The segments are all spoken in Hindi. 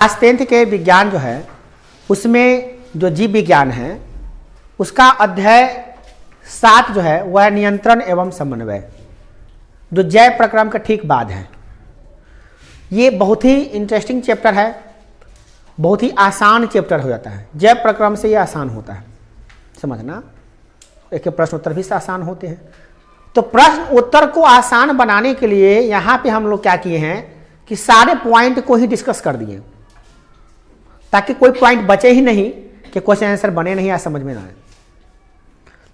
क्लास 10th के विज्ञान जो है उसमें जो जीव विज्ञान है उसका अध्याय 7 जो है वह नियंत्रण एवं समन्वय, जो जैव प्रक्रम के ठीक बाद है। ये बहुत ही इंटरेस्टिंग चैप्टर है, बहुत ही आसान चैप्टर हो जाता है। जैव प्रक्रम से ये आसान होता है, समझना। एक प्रश्न उत्तर भी आसान होते हैं। तो प्रश्न उत्तर को आसान बनाने के लिए यहाँ पे हम लोग क्या किए हैं कि सारे पॉइंट को ही डिस्कस कर दिए, ताकि कोई पॉइंट बचे ही नहीं कि क्वेश्चन आंसर बने नहीं या समझ में ना आए।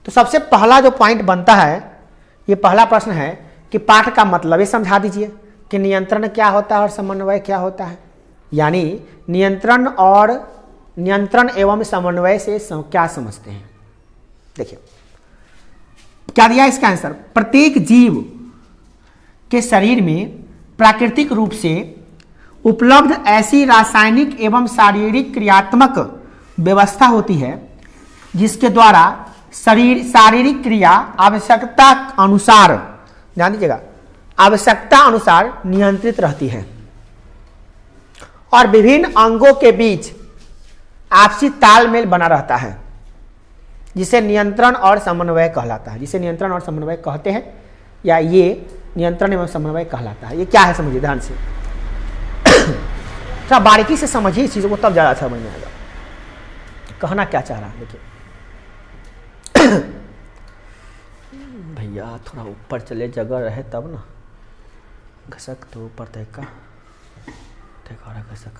तो सबसे पहला जो पॉइंट बनता है, ये पहला प्रश्न है कि पाठ का मतलब ही समझा दीजिए कि नियंत्रण क्या होता है और समन्वय क्या होता है। यानी नियंत्रण एवं समन्वय से क्या समझते हैं। देखिए क्या दिया इसका आंसर। प्रत्येक जीव के शरीर में प्राकृतिक रूप से उपलब्ध ऐसी रासायनिक एवं शारीरिक क्रियात्मक व्यवस्था होती है जिसके द्वारा शारीरिक क्रिया आवश्यकता अनुसार, ध्यान दीजिएगा, आवश्यकता अनुसार नियंत्रित रहती है और विभिन्न अंगों के बीच आपसी तालमेल बना रहता है, जिसे नियंत्रण और समन्वय कहलाता है। जिसे नियंत्रण और समन्वय कहते हैं, या ये नियंत्रण एवं समन्वय कहलाता है। ये क्या है समझिए ध्यान से, थोड़ा बारीकी से समझिए इस चीज़ों को, तब ज़्यादा समझ में आएगा कहना क्या चाह रहा है। देखिए भैया थोड़ा ऊपर चले, जगह रहे तब ना। घसक तो ऊपर तक का घसक,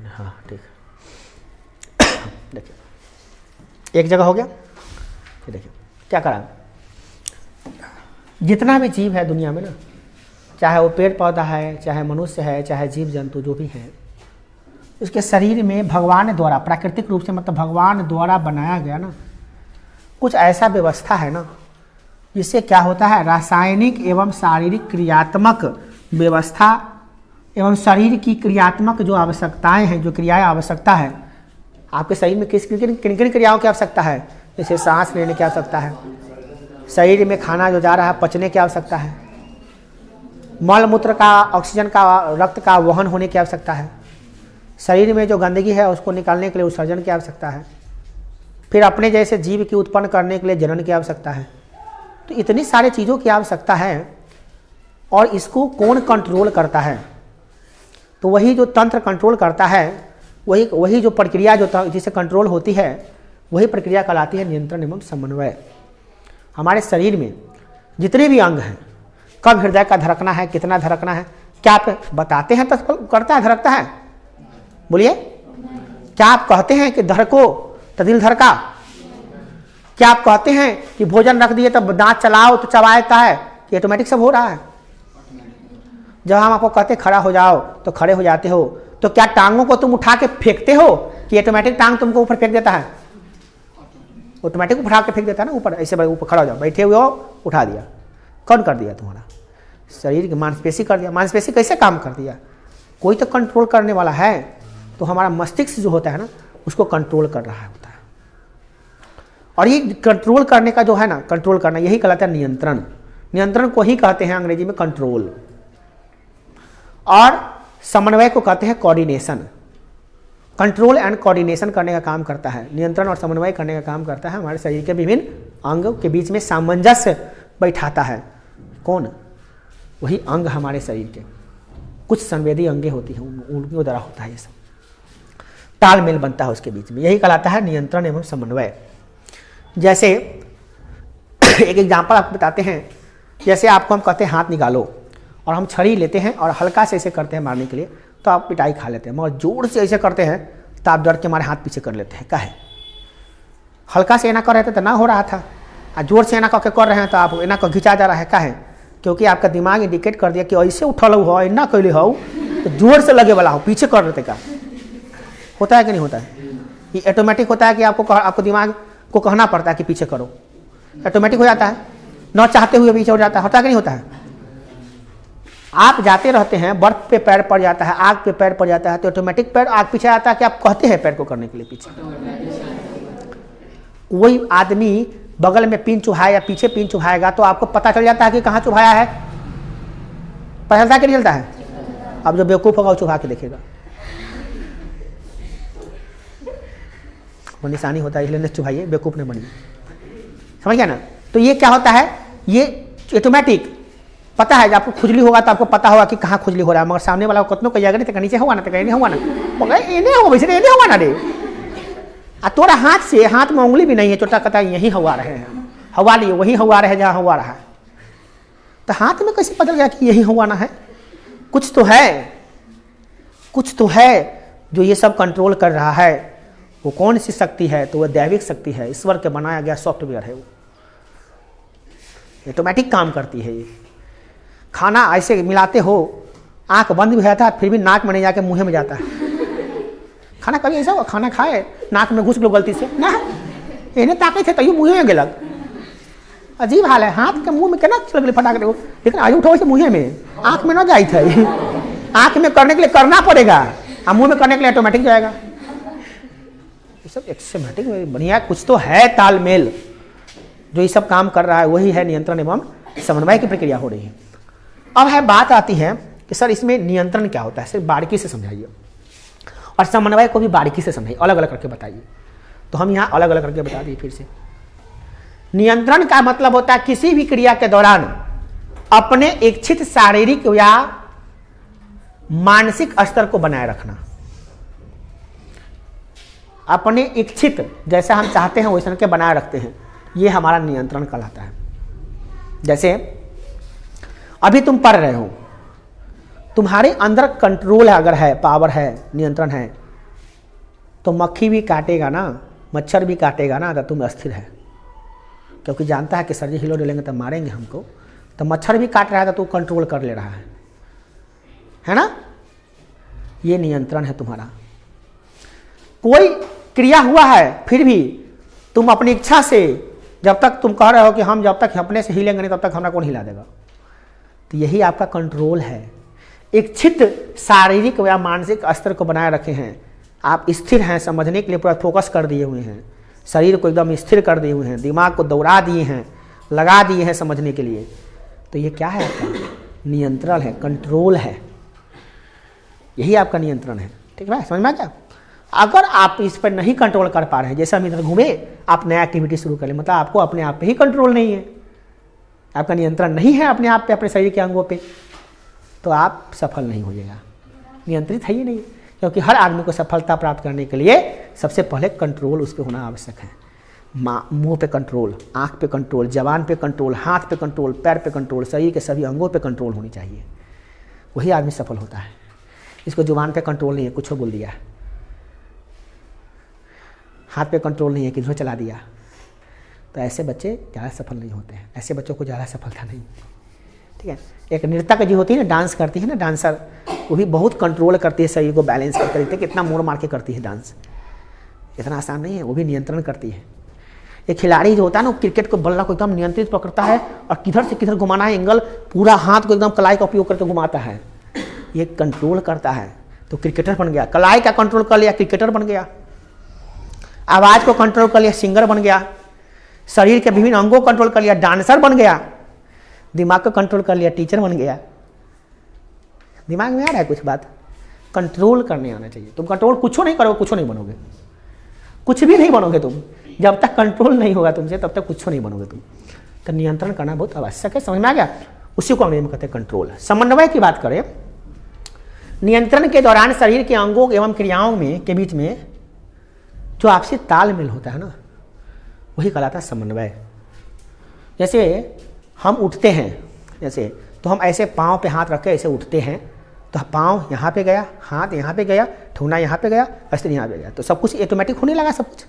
हाँ ठीक। देखिए एक जगह हो गया। देखिए क्या करा, जितना भी जीव है दुनिया में ना, चाहे वो पेड़ पौधा है, चाहे मनुष्य है, चाहे जीव जंतु जो भी है, उसके शरीर में भगवान द्वारा प्राकृतिक रूप से, मतलब भगवान द्वारा बनाया गया ना कुछ ऐसा व्यवस्था है ना, जिससे क्या होता है, रासायनिक एवं शारीरिक क्रियात्मक व्यवस्था एवं शरीर की क्रियात्मक जो आवश्यकताएं हैं, जो क्रियाएं आवश्यकता है आपके शरीर में, किन किन क्रियाओं की आवश्यकता है। जैसे सांस लेने की आवश्यकता है, शरीर में खाना जो जा रहा है पचने की आवश्यकता है, मल मूत्र का, ऑक्सीजन का, रक्त का वहन होने की आवश्यकता है, शरीर में जो गंदगी है उसको निकालने के लिए उत्सर्जन की आवश्यकता है, फिर अपने जैसे जीव की उत्पन्न करने के लिए जनन की आवश्यकता है। तो इतनी सारी चीज़ों की आवश्यकता है, और इसको कौन कंट्रोल करता है। तो वही जो तंत्र कंट्रोल करता है, वही जो प्रक्रिया जो जिससे कंट्रोल होती है, वही प्रक्रिया कहलाती है नियंत्रण एवं समन्वय। हमारे शरीर में जितने भी अंग हैं, कब हृदय का धड़कना है, कितना धड़कना है, क्या आप बताते हैं तो करता है, धड़कता है? बोलिए, क्या आप कहते हैं कि धड़को तो दिल धड़का? क्या आप कहते हैं कि भोजन रख दिए तब दांत चलाओ तो चबाता है? कि ऑटोमेटिक सब हो रहा है। जब हम आपको कहते खड़ा हो जाओ तो खड़े हो जाते हो, तो क्या टांगों को तुम उठा के फेंकते हो कि ऑटोमेटिक टांग तुमको ऊपर फेंक देता है? ऑटोमेटिक उठा के फेंक देता है ना ऊपर, ऐसे ऊपर खड़ा हो जाओ, बैठे हुए हो, उठा दिया। कौन कर दिया? तुम्हारा शरीर की मांसपेशी कर दिया। मांसपेशी कैसे काम कर दिया? कोई तो कंट्रोल करने वाला है। तो हमारा मस्तिष्क जो होता है ना, उसको कंट्रोल कर रहा होता है। और ये कंट्रोल करने का जो है ना, कंट्रोल करना, यही कहलाता है नियंत्रण। नियंत्रण को ही कहते हैं अंग्रेजी में कंट्रोल, और समन्वय को कहते हैं कोऑर्डिनेशन। कंट्रोल एंड कोऑर्डिनेशन करने का काम करता है, नियंत्रण और समन्वय करने का काम करता है। हमारे शरीर के विभिन्न अंगों के बीच में सामंजस्य बैठाता है। कौन? वही अंग हमारे शरीर के कुछ संवेदी अंगे होती हैं, उनके द्वारा होता है ये सब, तालमेल बनता है उसके बीच में। यही कहलाता है नियंत्रण एवं समन्वय। जैसे एक एग्जाम्पल आपको बताते हैं। जैसे आपको हम कहते हैं हाथ निकालो, और हम छड़ी लेते हैं और हल्का से ऐसे करते हैं मारने के लिए, तो आप पिटाई खा लेते हैं। मगर जोर से ऐसे करते हैं तो आप डर के हमारे हाथ पीछे कर लेते हैं। काहे? हल्का से एना कर रहे थे तो ना हो रहा था, और जोर से एना करके कर रहे हैं तो आप एना को घिंचा जा रहा है। काहे? क्योंकि आपका दिमाग इंडिकेट कर दिया कि ऐसे उठल हो, एना कैले हो, तो जोर से लगे वाला हो, पीछे कर रहे थे। का होता है कि नहीं होता है? ये ऑटोमेटिक होता है कि आपको दिमाग को कहना पड़ता है कि पीछे करो, ऑटोमेटिक हो जाता है, न चाहते हुए पीछे हो जाता है। होता है कि नहीं होता है? आप जाते रहते हैं, बर्फ पे पैर पड़ जाता है, आग पे पैर पड़ जाता है, तो ऑटोमेटिक पैर आग पीछे आता है कि आप कहते हैं पैर को करने के लिए पीछे। कोई आदमी बगल में पिन चुभाए या पीछे पिन चुभाएगा तो आपको पता चल जाता है कि कहाँ चुभाया है। पता चलता है कि नहीं चलता है? अब जो बेवकूफ़ होगा वो चुभा के देखेगा। वो निशानी होता है, इसलिए न चुभाइए, बेवकूफ़ नहीं बनिए, समझ गया ना। तो ये क्या होता है, ये ऑटोमेटिक पता है, जब आपको खुजली होगा तो आपको पता होगा कि कहाँ खुजली हो रहा है, मगर सामने वाला को कतनों कहिएगा नहीं तो नीचे हुआ ना, तो कहीं नहीं हुआ ना, मगर इन्हें होगा, वैसे इन्हें हुआ ना रे। आ तोरा हाथ से, हाथ में उंगली भी नहीं है, छोटा कहता है यहीं हवा रहे हैं, हवा लिए वहीं हवा रहे जहाँ हवा रहा है, तो हाथ में कैसे पता गया कि यही हवा ना है। कुछ तो है, कुछ तो है जो ये सब कंट्रोल कर रहा है। वो कौन सी शक्ति है, तो वह दैविक शक्ति है, ईश्वर के बनाया गया सॉफ्टवेयर है, वो ऑटोमेटिक काम करती है। ये खाना ऐसे मिलाते हो, आंख बंद भी रहता है फिर भी नाक में नहीं जाके मुंह में जाता है। खाना कभी ऐसा हुआ, खाना खाए नाक में घुस लो गलती से ना, इन्हें ताके थे तैयो मुँह में गेलक, अजीब हाल है। हाथ के मुंह में केना चल गए फटाक दे, लेकिन आज उठो से मुँह में, आँख में ना जाई थे। आँख में करने के लिए करना पड़ेगा, और मुँह में करने के लिए ऑटोमेटिक जाएगा। ये सब एक्सिस्टेमेटिक बढ़िया, कुछ तो है तालमेल जो ये सब काम कर रहा है, वही है नियंत्रण एवं समन्वय की प्रक्रिया हो रही है। अब है बात आती है कि सर इसमें नियंत्रण क्या होता है, सिर्फ बारीकी से समझाइए, और समन्वय को भी बारीकी से समझाइए, अलग अलग करके बताइए। तो हम यहाँ अलग अलग करके बता दिए फिर से। नियंत्रण का मतलब होता है किसी भी क्रिया के दौरान अपने इच्छित शारीरिक या मानसिक स्तर को बनाए रखना। अपने इच्छित, जैसा हम चाहते हैं वैसा के बनाए रखते हैं, ये हमारा नियंत्रण कहलाता है। जैसे अभी तुम पढ़ रहे हो, तुम्हारे अंदर कंट्रोल है, अगर है, पावर है, नियंत्रण है, तो मक्खी भी काटेगा ना, मच्छर भी काटेगा ना, तो तुम अस्थिर है, क्योंकि जानता है कि सर जी हिलो डलेंगे तो मारेंगे हमको। तो मच्छर भी काट रहा है तो तू कंट्रोल कर ले रहा है ना। ये नियंत्रण है तुम्हारा। कोई क्रिया हुआ है फिर भी तुम अपनी इच्छा से, जब तक तुम कह रहे हो कि हम जब तक अपने से हिलेंगे नहीं तब तक हमारा कौन हिला देगा, तो यही आपका कंट्रोल है। इच्छित शारीरिक या मानसिक स्तर को बनाए रखे हैं, आप स्थिर हैं, समझने के लिए पूरा फोकस कर दिए हुए हैं, शरीर को एकदम स्थिर कर दिए हुए हैं, दिमाग को दौड़ा दिए हैं, लगा दिए हैं समझने के लिए। तो ये क्या है आपका नियंत्रण है, कंट्रोल है, यही आपका नियंत्रण है। ठीक है, समझ में आ गया। अगर आप इस पर नहीं कंट्रोल कर पा रहे हैं, जैसे हम इधर घूमे, आप नया एक्टिविटी शुरू कर ले, मतलब आपको अपने आप पे ही कंट्रोल नहीं है, आपका नियंत्रण नहीं है अपने आप पे, अपने शरीर के अंगों पे, तो आप सफल नहीं होइएगा। नियंत्रित है ही नहीं, क्योंकि हर आदमी को सफलता प्राप्त करने के लिए सबसे पहले कंट्रोल उस पर होना आवश्यक है। मुंह पे कंट्रोल, आँख पे कंट्रोल, जबान पे कंट्रोल, हाथ पे कंट्रोल, पैर पे कंट्रोल, शरीर के सभी अंगों पे कंट्रोल होनी चाहिए, वही आदमी सफल होता है। इसको जुबान पे कंट्रोल नहीं है, कुछ बोल दिया, हाथ पे कंट्रोल नहीं है, किधर चला दिया, तो ऐसे बच्चे ज़्यादा सफल नहीं होते हैं, ऐसे बच्चों को ज़्यादा सफलता नहीं। ठीक है, एक नृतक जो होती है ना, डांस करती है ना, डांसर, वो भी बहुत कंट्रोल करती है, शरीर को बैलेंस करते रहते, कितना मोड़ मार के करती है डांस, इतना आसान नहीं है, वो भी नियंत्रण करती है। एक खिलाड़ी जो होता है ना, क्रिकेट को बल्ला को एकदम नियंत्रित पकड़ता है और किधर से किधर घुमाना है एंगल, पूरा हाथ को एकदम कलाई का उपयोग करके घुमाता है, ये कंट्रोल करता है, तो क्रिकेटर बन गया। कलाई का कंट्रोल कर लिया, क्रिकेटर बन गया। आवाज़ को कंट्रोल कर लिया, सिंगर बन गया। शरीर के विभिन्न अंगों को कंट्रोल कर लिया, डांसर बन गया। दिमाग को कंट्रोल कर लिया, टीचर बन गया। दिमाग में आ रहा है कुछ बात, कंट्रोल करने आना चाहिए। तुम कंट्रोल कुछ नहीं करोगे, कुछ नहीं बनोगे, कुछ भी नहीं बनोगे तुम, जब तक कंट्रोल नहीं होगा तुमसे तब तक कुछ नहीं बनोगे तुम। तो नियंत्रण करना बहुत आवश्यक है, समझ में आ गया। उसी को अंग्रेजी में कहते हैं कंट्रोल। समन्वय की बात करें, नियंत्रण के दौरान शरीर के अंगों एवं क्रियाओं में के बीच में जो आपसी तालमेल होता है ना, वही कहलाता है समन्वय। जैसे हम उठते हैं, जैसे तो हम ऐसे पाँव पे हाथ रख के ऐसे उठते हैं, तो पाँव यहाँ पे गया, हाथ यहाँ पे गया, ठुना यहाँ पे गया, अस्त्र यहाँ पे गया, तो सब कुछ ऑटोमेटिक होने लगा। सब कुछ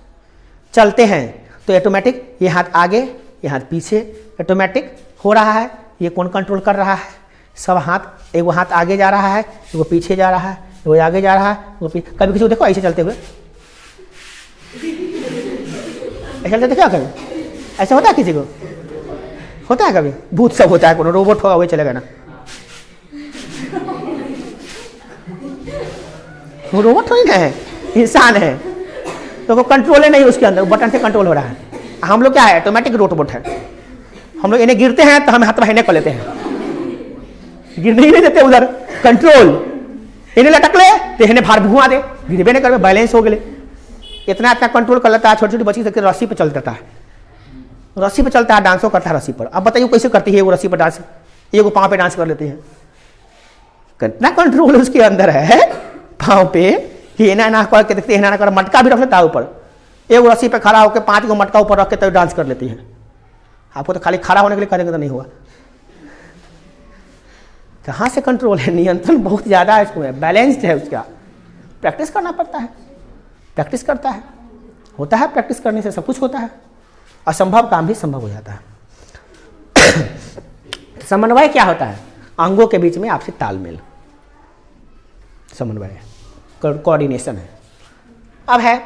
चलते हैं तो ऑटोमेटिक, ये हाथ आगे, ये हाथ पीछे, ऑटोमेटिक हो रहा है। ये कौन कंट्रोल कर रहा है? सब हाथ, एगो हाथ आगे जा रहा है, एगो पीछे जा रहा है, एगो आगे जा रहा है, एगो पीछे। कभी किसी को देखो ऐसे चलते हुए, ऐसे चलते क्या कभी ऐसा होता है? किसी को होता है कभी? भूत सब होता है, कोनो रोबोट होगा वही चलेगा ना, वो रोबोट थोड़ी ना है, इंसान है, तो वो कंट्रोल है नहीं उसके अंदर, बटन से कंट्रोल हो रहा है। हम लोग क्या है? ऑटोमेटिक रोबोट है। हम लोग इन्हें गिरते हैं तो हम हाथ बाहर कर लेते हैं, गिरने ही नहीं देते उधर, कंट्रोल इन्हें लटक ले तो इन्हें भार भुआ दे, गिरबे नहीं कर, बैलेंस हो गए। इतना इतना कंट्रोल कर लेता है, छोटी छोटी बच्ची तक रस्सी पे चलता है, रस्सी पे चलता है, डांसो करता है रस्सी पर। अब बताइए कैसे करती है वो रस्सी पर डांस, ये वो पाँव पे डांस कर लेती है। कितना कंट्रोल उसके अंदर है पाँव पे कि एना ना करके देखते हैं, ना कर, मटका भी रख लेता है ऊपर, एक रस्सी पे खड़ा होकर 5 गो मटका ऊपर रख के तब डांस कर लेती है। आपको तो खाली खड़ा होने के लिए करेंगे तो नहीं होगा। कहाँ से कंट्रोल है, नियंत्रण बहुत ज़्यादा है इसमें, बैलेंस्ड है उसका। प्रैक्टिस करना पड़ता है, प्रैक्टिस करता है, होता है, प्रैक्टिस करने से सब कुछ होता है, असंभव काम भी संभव हो जाता है। समन्वय क्या होता है? अंगों के बीच में आपसी तालमेल, समन्वय, कोऑर्डिनेशन है। अब है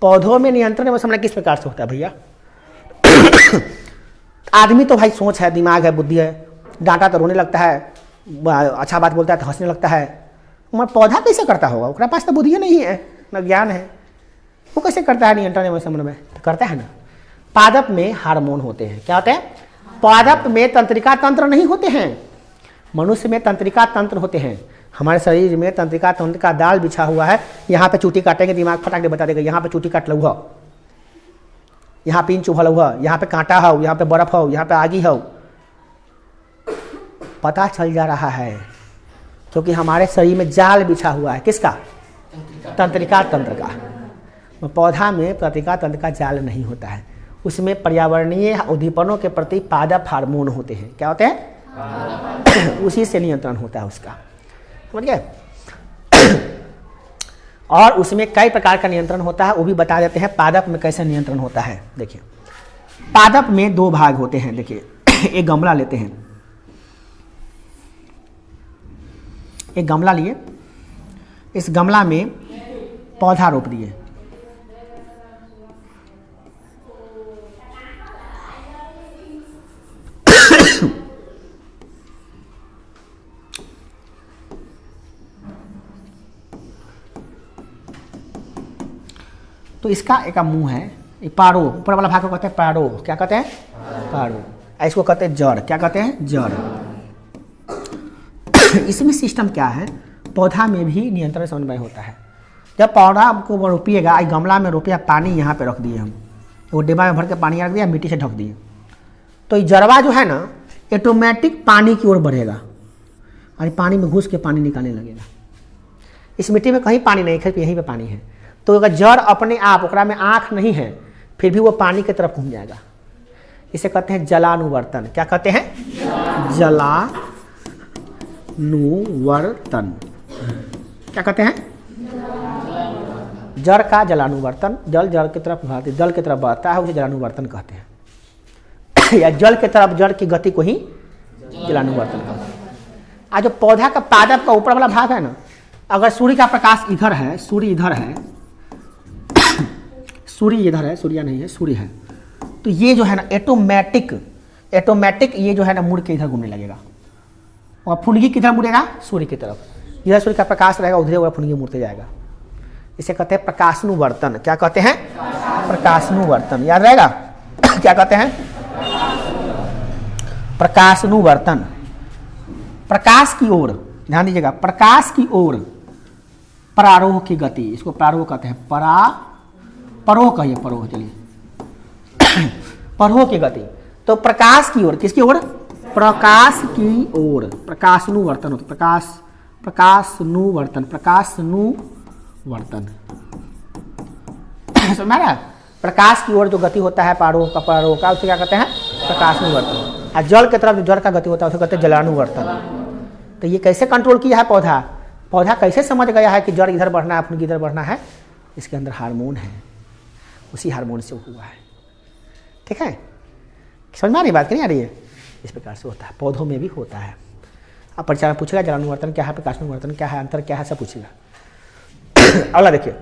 पौधों में नियंत्रण व समन्वय किस प्रकार से होता है भैया? आदमी तो भाई सोच है, दिमाग है, बुद्धि है, डांटा तो रोने लगता है, अच्छा बात बोलता है तो हंसने लगता है। मगर पौधा कैसे करता होगा? उसके पास तो बुद्धि नहीं है, न ज्ञान है, वो कैसे करता है नियंत्रण व समन्वय? तो करता है ना। पादप में हार्मोन होते हैं, क्या होते हैं? पादप में तंत्रिका तंत्र नहीं होते हैं, मनुष्य में तंत्रिका तंत्र होते हैं। हमारे शरीर में तंत्रिका तंत्र का दाल बिछा हुआ है। यहाँ पे चूटी काटेंगे, दिमाग फटाक दे बता देगा, यहाँ पे चूटी काट लूँ, यहाँ पिन चुभल हुआ, यहाँ पे कांटा हो, यहाँ पे बर्फ हो, यहाँ पे आगी हो, पता चल जा रहा है, क्योंकि हमारे शरीर में जाल बिछा हुआ है। किसका? तंत्रिका तंत्र का। पौधा में तंत्रिका तंत्र का जाल नहीं होता है, उसमें पर्यावरणीय उद्दीपनों के प्रति पादप हार्मोन होते हैं। क्या होते हैं? उसी से नियंत्रण होता है उसका, समझ गए? और उसमें कई प्रकार का नियंत्रण होता है, वो भी बता देते हैं पादप में कैसे नियंत्रण होता है। देखिए, पादप में 2 भाग होते हैं। देखिए, एक गमला लेते हैं, एक गमला लिए, इस गमला में पौधा रोप दिए, तो इसका एक मुंह है, पारो, ऊपर वाला भाग को कहते हैं पारो। क्या कहते हैं? पारो। इसको कहते हैं जड़। क्या कहते हैं? जड़। इसमें सिस्टम क्या है? पौधा में भी नियंत्रण समन्वय होता है। जब पौधा को रोपिएगा, गमला में रोपिया, पानी यहाँ पे रख दिए हम, वो डिब्बा में भर के पानी रख दिया, मिट्टी से ढक दिए, तो ये जड़वा जो है ना, ऑटोमेटिक पानी की ओर बढ़ेगा और पानी में घुस के पानी निकालने लगेगा। इस मिट्टी में कहीं पानी नहीं है, यहीं पे पानी है, तो अगर जड़ अपने आप, ओकरा में आँख नहीं है, फिर भी वो पानी की तरफ घूम जाएगा। इसे कहते हैं जलानुवर्तन। क्या कहते हैं? जलानुवर्तन। क्या कहते हैं? जड़ का जलानुवर्तन। जल जड़ की तरफ बढ़ती, जल की तरफ बढ़ता है, उसे जलानुवर्तन कहते हैं। या जल की तरफ जड़ की गति को ही जलानुवर्तन कहते हैं। आज जो पौधा का पादप का ऊपर वाला भाग है ना, अगर सूर्य का प्रकाश इधर है, सूर्य इधर है, सूर्य इधर है, सूर्य नहीं है, सूर्य है, तो ये जो है ना ऑटोमेटिक ये जो है ना मुड़ के इधर घूमने लगेगा। और फुनगी किधर मुड़ेगा? सूर्य की तरफ। इधर सूर्य का प्रकाश रहेगा, उधर वो फुनगी मुड़ते जाएगा। इसे कहते हैं प्रकाशानुवर्तन। क्या कहते हैं? प्रकाशानुवर्तन। याद रहेगा? क्या कहते हैं? प्रकाशानुवर्तन। प्रकाश की ओर, ध्यान दीजिएगा, प्रकाश की ओर परारोह की गति, इसको परारोह कहते हैं। परोह कहिए, परोह, चलिए परोह की गति। तो प्रकाश की ओर, किसकी ओर? प्रकाश की ओर प्रकाशानुवर्तन होता है। प्रकाशानुवर्तन समझ में आ रहा है? प्रकाश की ओर जो गति होता है परारोह का, उसे क्या कहते हैं? प्रकाशानुवर्तन। और जल की तरफ जो जड़ का गति होता है उसे कहते हैं जलानुवर्तन। तो ये कैसे कंट्रोल किया है पौधा कैसे समझ गया है कि जड़ इधर बढ़ना है, फुनगी इधर बढ़ना है? इसके अंदर हार्मोन है, उसी हार्मोन से हुआ है। ठीक है, समझ में आ रही बात? नहीं आ रही है? इस प्रकार से होता है, पौधों में भी होता है। अब परीक्षा में पूछेगा जलानुवर्तन क्या है, प्रकाशानुवर्तन क्या है, अंतर क्या है, सब पूछेगा। अगला देखिए,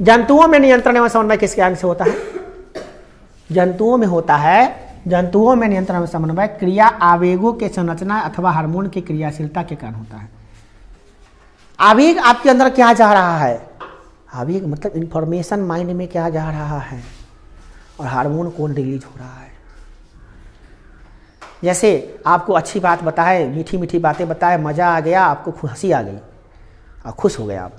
जंतुओं में नियंत्रण एवं समन्वय किसके अंग से होता है? जंतुओं में होता है। जंतुओं में नियंत्रण एवं समन्वय क्रिया आवेगों के संरचना अथवा हार्मोन की क्रियाशीलता के कारण होता है। आवेग आपके अंदर क्या जा रहा है? आवेग मतलब इंफॉर्मेशन माइंड में क्या जा रहा है, और हार्मोन कौन रिलीज हो रहा है। जैसे आपको अच्छी बात बताए, मीठी मीठी बातें बताए, मज़ा आ गया, आपको हंसी आ गई और खुश हो गए आप,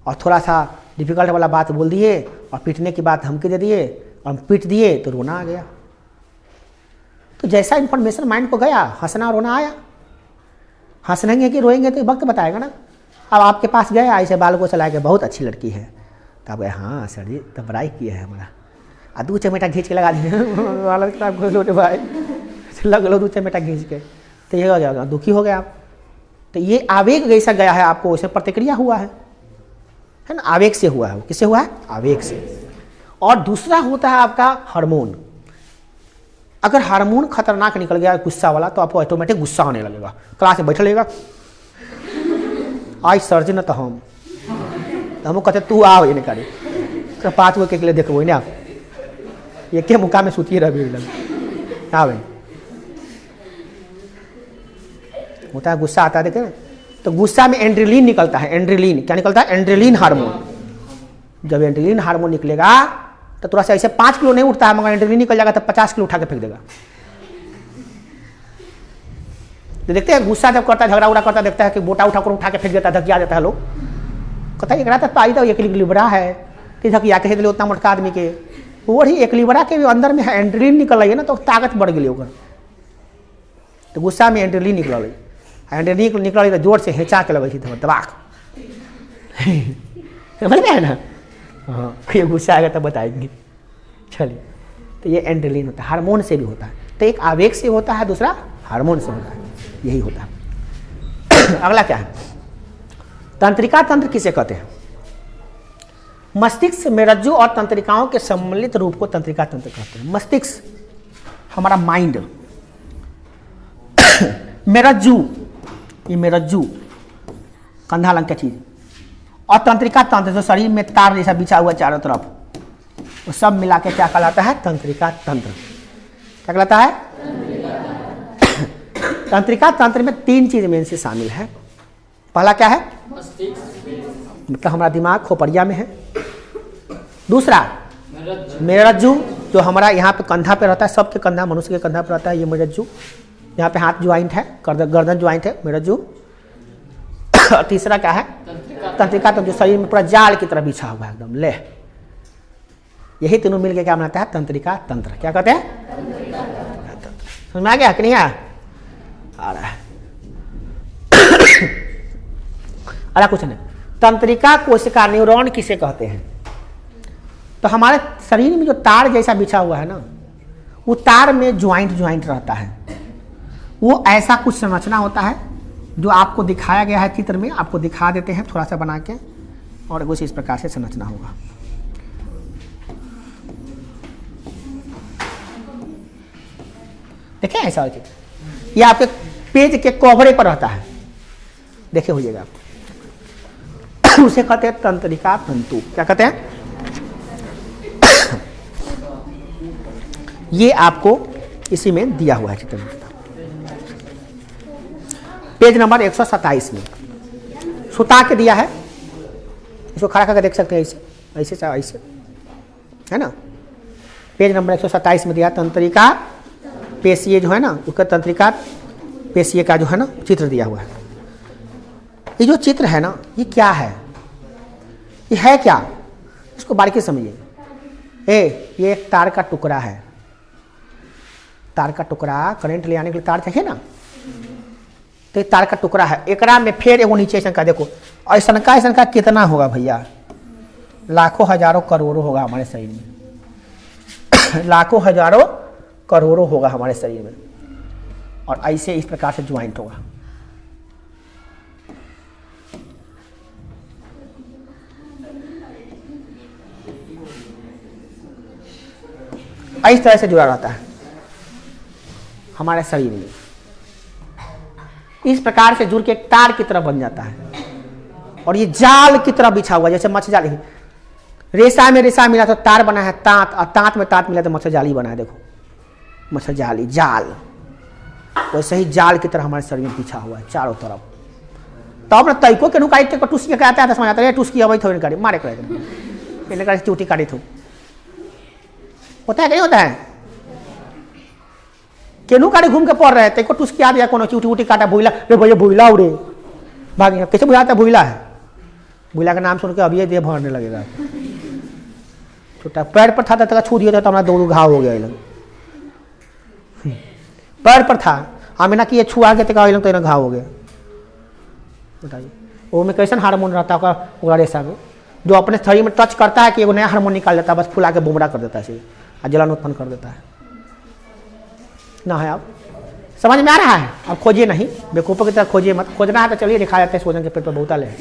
और थोड़ा सा डिफिकल्ट वाला बात बोल दिए और पीटने की बात धमकी दे दिए और पीट दिए तो रोना आ गया। तो जैसा इन्फॉर्मेशन माइंड को गया, हंसना रोना आया। हंसनेंगे कि रोएंगे तो वक्त बताएगा ना। अब आपके पास गए, ऐसे बाल को चला के बहुत अच्छी लड़की है, तो आप गए हाँ सर जी तो बड़ाई किया है हमारा, और 2 चमेटा खींच के लगा दिए भाई, लग लो 2 चमेटा खींच के, तो ये हो जाएगा, दुखी हो गए आप। तो ये आवेग जैसा गया है आपको, वैसे प्रतिक्रिया हुआ है ना, आवेग से हुआ है। वो किससे हुआ है? आवेग से। और दूसरा होता है आपका हार्मोन। अगर हार्मोन खतरनाक निकल गया गुस्सा वाला, तो आपको ऑटोमेटिक गुस्सा आने लगेगा, क्लास में बैठा लेगा, आज सर जी न तो हम कहते तू आओ ये निकाले तो 5 गो के लिए देखो ना, ये के मुका में सूती रह हाँ भाई, होता है गुस्सा आता है, देखे ना। तो गुस्सा में एंड्रेलिन निकलता है। एंड्रेलिन क्या निकलता है? एंड्रेलिन हार्मोन। जब एंड्रेलिन हार्मोन निकलेगा तो थोड़ा सा ऐसे 5 किलो नहीं उठता है, मगर एंड्रेलिन निकल जाएगा तो 50 किलो उठा के फेंक देगा। तो देखते हैं गुस्सा जब करता है, झगड़ा उड़ा करता, देखता है कि बोटा उठा के फेंक देता है, धकिया देता है। लोग कहता है एक आई तो एक्लिबरा है कि धकिया के दिले उतना मोटका आदमी के, वही एक्लिबरा के भी अंदर में एंड्रेलिन निकल रही है ना, तो ताकत बढ़ गई ओकर। तो गुस्सा में एंड्रेलिन निकल रही, एंड्रेलिन निकल रही तो जोर से हेचा के लगे थी दबाक समझ में है ना। हाँ, ये गुस्सा आएगा तब बताएंगे। चलिए, तो ये एंड्रेलिन होता है, हार्मोन से भी होता है। तो एक आवेग से होता है, दूसरा हार्मोन से होता है, यही होता है। अगला क्या है? तंत्रिका तंत्र किसे कहते हैं? मस्तिष्क, मेरुज्जु और तंत्रिकाओं के सम्मिलित रूप को तंत्रिका तंत्र कहते हैं। मस्तिष्क हमारा माइंड, मेरुज्जु ये मेरुज्जु कंधा लंग की चीज, और तंत्रिका तंत्र जो शरीर में तार जैसा बिछा हुआ चारों तरफ, वो सब मिला के क्या कहलाता है? तंत्रिका तंत्र। क्या कहलाता है? तंत्रिका तंत्र में 3 चीज मेन से शामिल है। पहला क्या है? मतलब हमारा दिमाग खोपड़िया में है। दूसरा मेरुज्जु, जो हमारा यहाँ पे कंधा पे रहता है, सबके कंधा, मनुष्य के कंधा पे रहता है ये मेरुज्जु। यहाँ पे हाथ ज्वाइंट है, गर्दन ज्वाइंट है, मेरुज्जु। और तीसरा क्या है? तंत्रिका तंत्र, जो शरीर में पूरा जाल की तरह बिछा हुआ है एकदम ले। यही तीनों मिलकर क्या बनाता है? तंत्रिका तंत्र। क्या कहते हैं? समझ में आ गया कि नहीं आ रहा है? अरे कुछ नहीं। तंत्रिका कोशिका न्यूरॉन किसे कहते हैं? तो हमारे शरीर में जो तार जैसा बिछा हुआ है ना, वो तार में ज्वाइंट रहता है। वो ऐसा कुछ संरचना होता है जो आपको दिखाया गया है चित्र में, आपको दिखा देते हैं थोड़ा सा बना के, और कुछ इस प्रकार से संरचना होगा। देखें ऐसा चित्र, ये आपके पेज के कवरे पर रहता है, देखे होइएगा। उसे कहते हैं तंत्रिका तंतु। क्या कहते हैं? ये आपको इसी में दिया हुआ है चित्र में, पेज नंबर 127 में सुता के दिया है। इसको खड़ा करके देख सकते हैं, ऐसे ऐसे ऐसे है ना। पेज नंबर 127 में दिया तंत्रिका पेशीय जो है ना, उसका तंत्रिका पेशीय का जो है ना चित्र दिया हुआ है। ये जो चित्र है ना, ये क्या है? ये है क्या? इसको बारीकी समझिए। ये एक तार का टुकड़ा है। तार का टुकड़ा, करंट ले आने के लिए तार चाहिए ना, तो ये तार का टुकड़ा है। एकरा में फिर एगो नीचे ऐसा का देखो, ऐसा का कितना होगा भैया? लाखों हजारों करोड़ों होगा हमारे शरीर में। लाखों हजारों करोड़ों होगा हमारे शरीर में, और ऐसे इस प्रकार से ज्वाइंट होगा। इस तरह से जुड़ा रहता है हमारे शरीर में। इस प्रकार से जुड़ के एक तार की तरह बन जाता है, और ये जाल की तरह बिछा हुआ, जैसे मच्छर जाली। रेशा में रेशा मिला तो तार बना है तांत, और तांत में तांत मिला तो मच्छर जाली बना है। देखो मच्छर जाली, जाल, वैसे ही जाल की तरह हमारे शरीर में बिछा हुआ है चारों तरफ। तो अपने तैको के नुकाई के टूस के आता है, समझ आता है टूस की अवैध थोड़ी काटी मारे कर चूटी काटी थो, होता है कि नहीं होता है? केनू काटे घूम के पड़ रहे थे को टूस किया दिया कोनो चूटी उटी काटा भूला रे भैया भूला उड़े भाग गया। कैसे बुझाता भूला है? भूला का नाम सुन के अब ये देह भरने लगेगा। छोटा पैर पर था तो छू दिया था तो हमारा दो घाव हो गया लग पैर पर था हमें ना कि ये छुआ के तो लग तो घाव हो गया। बताइए वो में कैसन हार्मोन रहता है रेशा में जो अपने शरीर में टच करता है कि एगो नया हार्मोन निकाल देता है, बस फुला के बुमरा कर देता है और जलन उत्पन्न कर देता है ना। है आप समझ में आ रहा है? अब खोजिए नहीं, बेवकूफ़ों की तरह खोजिए मत। खोजना है तो चलिए दिखा जाते हैं सोजन के पेट पर बहुताल है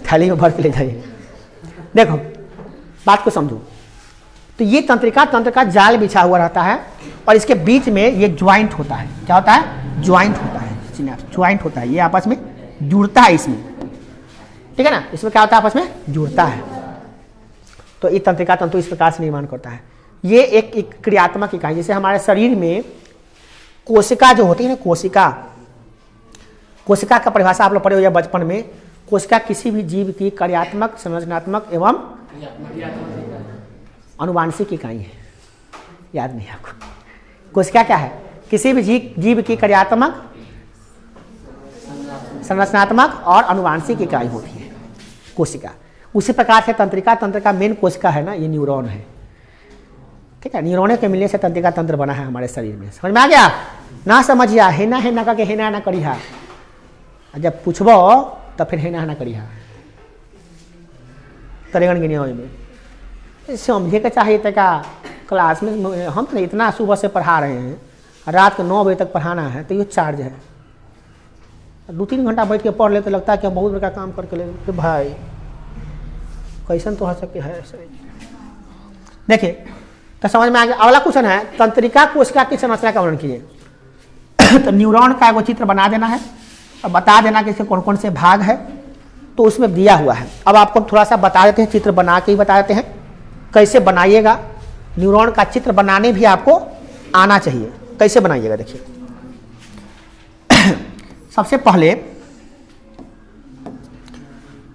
थाली में भर के ले जाइए। देखो बात को समझो, तो ये तंत्रिका तंत्र का जाल बिछा हुआ रहता है और इसके बीच में ये ज्वाइंट होता है। क्या होता है? ज्वाइंट होता है, ज्वाइंट होता है। ये आपस में जुड़ता है इसमें, ठीक है ना? इसमें क्या होता है? आपस में जुड़ता है। तो ये तंत्रिका तंतु इस प्रकार से निर्माण करता है। ये एक क्रियात्मक इकाई, जैसे हमारे शरीर में कोशिका जो होती है ना, कोशिका का परिभाषा आप लोग पढ़े हो या बचपन में। कोशिका किसी भी जीव की कार्यात्मक, संरचनात्मक एवं अनुवांशिक इकाई है। याद नहीं आपको? कोशिका क्या है? किसी भी जीव की कार्यात्मक, संरचनात्मक और अनुवांशिक इकाई होती है कोशिका। उसी प्रकार से तंत्रिका तंत्र का मेन कोशिका है ना, ये न्यूरॉन है, ठीक है? न्यूरॉन के मिलने से तंत्रिका तंत्र बना है हमारे शरीर में। समझ में आ गया? ना समझिया हेना हेना का के हेना ना करिहा, जब पूछबो तो फिर हेना हेना करिहा तरेगन गिनी में समझे के चाहिए तका क्लास में। हम तो इतना सुबह से पढ़ा रहे हैं, रात को 9 बजे तक पढ़ाना है, तो ये चार्ज है। 2-3 घंटा बैठ के पढ़ ले तो लगता है कि हम बहुत बड़ा काम करके ले। तो भाई कैसन तो हो सके है। देखिए तो समझ में आ गया। अगला क्वेश्चन है तंत्रिका कोशिका की संरचना का वर्णन कीजिए। तो न्यूरॉन का एगो चित्र बना देना है और बता देना कि इसके कौन कौन से भाग है, तो उसमें दिया हुआ है। अब आपको थोड़ा सा बता देते हैं, चित्र बना के ही बता देते हैं कैसे बनाइएगा। न्यूरॉन का चित्र बनाने भी आपको आना चाहिए, कैसे बनाइएगा। देखिए सबसे पहले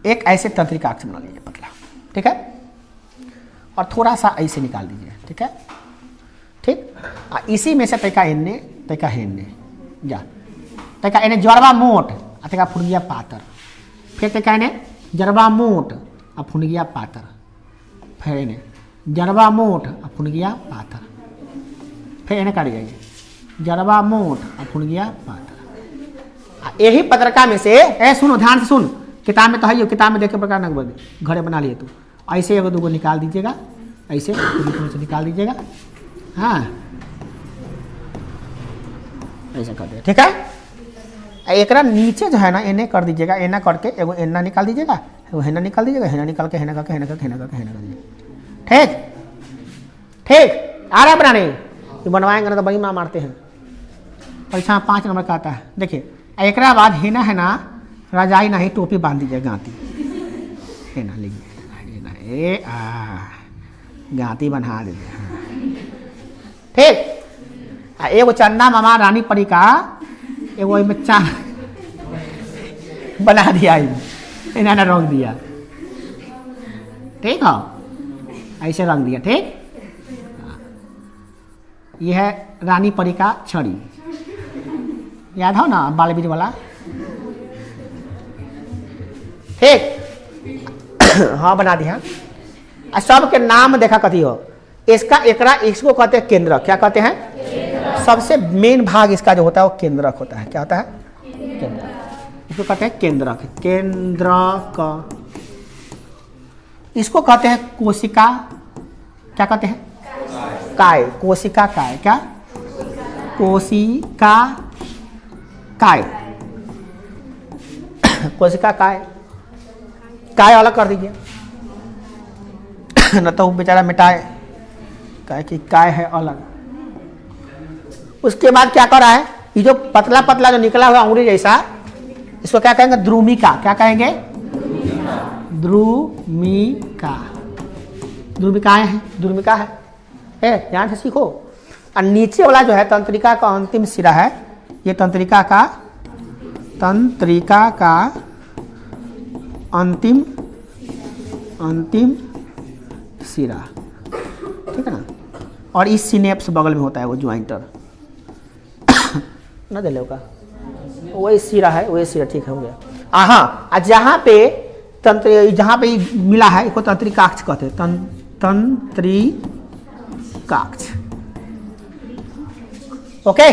एक ऐसे तंत्रिका अक्ष बना लीजिए पतला, ठीक है? और थोड़ा सा ऐसे निकाल दीजिए, ठीक है? ठीक। इसी में से तैका एन्ने तैका हेन्ने जा तैका एने जरबा मोट आ तैका फुनगिया पातर, फिर तैका एने जरबा मोट आ फुनगिया पातर, फिर एने जरबा मोट आ फुनगिया पातर, फिर एने काट जाइए जरबा मोट आ फुनगिया पातर। यही पत्रका में से सुनो ध्यान से सुन, किताब में तो है, किताब में देख के प्रकार न घरे बना लिए तो ऐसे एगो दूगो निकाल दीजिएगा, ऐसे से निकाल दीजिएगा। हाँ ऐसा कर दिया, ठीक है? एक नीचे जो है ना एने कर दीजिएगा, एना करके एगो एना निकाल दीजिएगा, एगो हेना निकाल दीजिएगा, हेना निकाल के हेना करके हेना करके हेना करके हेना कर दीजिएगा। ठीक ठीक आ रहा है बनाने? ये बनवाएंगे ना तो बड़ी माँ मारते हैं। परीक्षा 5 नंबर का आता है। देखिए एक बाद हेना है ना रजाई नहीं टोपी बांध दीजिए, गांती हेना लीजिए, गांती बना दीजिए। ठीक। एगो चन्ना मामा रानी परी का एगो में चार बना दिया, इन्होंने रंग दिया, ठीक है? ऐसे रंग दिया, ठीक। यह है रानी परी का छड़ी, याद हो ना बालबीर वाला, ठीक। हाँ बना दिया। सब के नाम देखा कथी हो, इसका एकरा इसको कहते हैं केंद्रक। क्या कहते हैं? सबसे मेन भाग इसका जो होता है वो केंद्रक होता है। क्या होता है? केंद्रक। इसको कहते हैं केंद्रक, केंद्रक। इसको कहते हैं कोशिका। क्या कहते हैं? काय, कोशिका काय। क्या? कोशिका काय, कोशिका काय। काय अलग कर दीजिए न तो बेचारा मिटाए, काय कि काय है अलग। उसके बाद क्या कर रहा है, ये जो पतला पतला जो निकला हुआ अंगुली जैसा, इसको क्या कहेंगे? द्रुमिका। क्या कहेंगे? द्रुमिका। द्रुमिकाएं हैं, द्रुमिका है, ध्यान से सीखो। और नीचे वाला जो है तंत्रिका का अंतिम सिरा है, ये तंत्रिका का अंतिम सिरा, ठीक है ना? और इस सिनेप्स बगल में होता है वो ज्वाइंटर ना दे का वही सिरा है, वही सिरा, ठीक है, हो गया। हाँ, जहाँ पे तंत्र, जहाँ पे मिला है इसको तंत्रिकाक्ष कहते हैं, तंत्रिकाक्ष। ओके,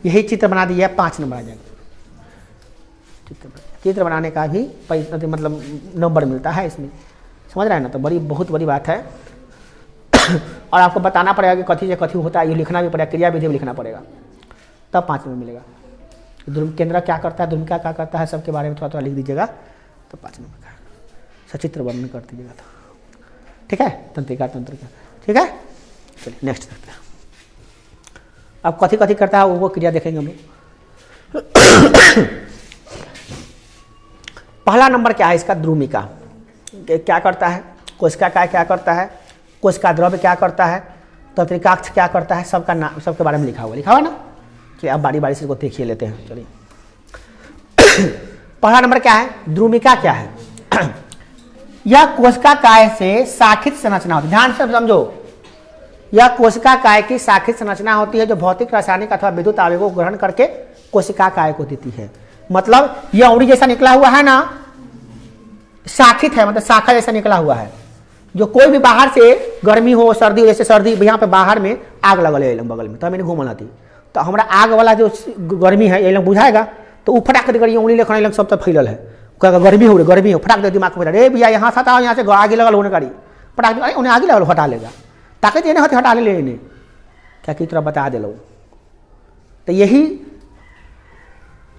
यही चित्र बना दिया, 5 नंबर आ जाएगा। चित्र बनाने का भी मतलब नंबर मिलता है इसमें, समझ रहे हैं ना। तो बहुत बड़ी बात है और आपको बताना पड़ेगा कि कथी से कथी होता है, ये लिखना भी पड़ेगा, क्रिया विधि भी लिखना पड़ेगा, तब 5 नंबर मिलेगा। ध्रुव केंद्र क्या करता है, ध्रुविका क्या करता है, सबके बारे में थोड़ा थोड़ा लिख दीजिएगा, तो 5 नंबर का सचित्र वर्णन कर दीजिएगा। तो ठीक है, तंत्रिका तंत्र का, ठीक है। चलिए नेक्स्ट देखते हैं। अब कथी कथी करता है वो क्रिया देखेंगे हम लोग। पहला नंबर क्या है इसका, द्रुमिका क्या करता है, कोशिका काय क्या करता है, कोशिका द्रव्य क्या करता है, तंत्रिकाक्ष क्या करता है, सबका नाम, सबके बारे में लिखा हुआ ना। चलिए अब बारी बारी से इसको देखिए लेते हैं। चलिए पहला नंबर क्या है, द्रुमिका क्या है। यह कोशिका काय से शाखित संरचना होती है, ध्यान से समझो। यह कोशिका काय की शाखित संरचना होती है जो भौतिक, रासायनिक अथवा विद्युत आवेगों को ग्रहण करके कोशिका काय को देती है। मतलब यह उंगली जैसा निकला हुआ है ना, शाखित है, मतलब शाखा जैसा निकला हुआ है। जो कोई भी बाहर से गर्मी हो, सर्दी, जैसे सर्दी यहाँ पे बाहर में आग लगल है बगल में, तो मैंने घूमल थी, तो हमारा आग वाला जो गर्मी है ये लोग बुझाएगा, तो वो फटाक देकर उंगली लेकर लग सब तक फैलल है, गर्मी हो रही, गर्मी हो, फटाक दे दिमाग को, अरे भैया यहाँ से हटाओ, यहाँ से आगे लगल होने गाड़ी, फटाक अरे उन्हें आगे लगल हटा लेगा, ताकि देने होते हटा ले इन्हें, क्या की तरह बता दे लो। तो यही